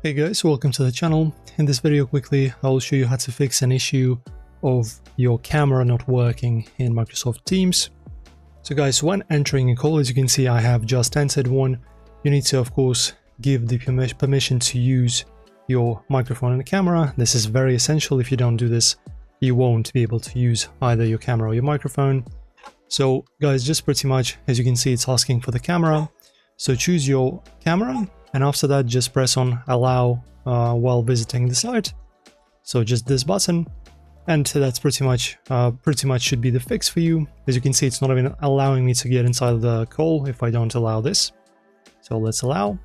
Hey guys, welcome to the channel. In this video quickly I will show you how to fix an issue of your camera not working in Microsoft Teams. So guys, when entering a call, as you can see I have just entered one, you need to of course give the permission to use your microphone and camera. This is very essential. If you don't do this, you won't be able to use either your camera or your microphone. So guys, just pretty much as you can see it's asking for the camera. So choose your camera. And after that, just press on allow while visiting the site. So just this button, and that's pretty much should be the fix for you. As you can see, it's not even allowing me to get inside the call if I don't allow this. So let's allow,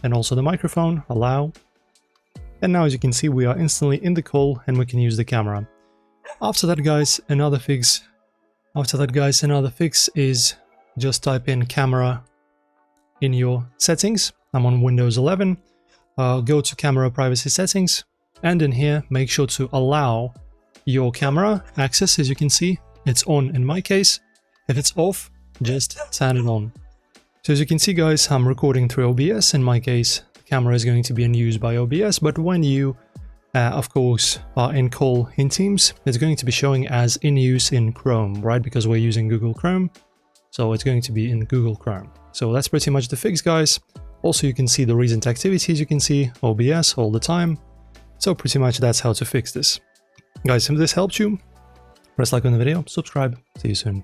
and also the microphone, allow. And now as you can see, we are instantly in the call and we can use the camera. After that, guys, another fix is just type in camera in your settings. I'm on Windows 11, go to camera privacy settings, and in here make sure to allow your camera access. As you can see, it's on in my case. If it's off, just turn it on. So as you can see guys, I'm recording through OBS. In my case, the camera is going to be in use by OBS, but when you of course are in call in Teams, it's going to be showing as in use in Chrome, right? Because we're using Google Chrome, so it's going to be in Google Chrome. So that's pretty much the fix, guys. Also, you can see the recent activities, you can see OBS all the time. So pretty much that's how to fix this. Guys, if this helped you, press like on the video, subscribe, see you soon.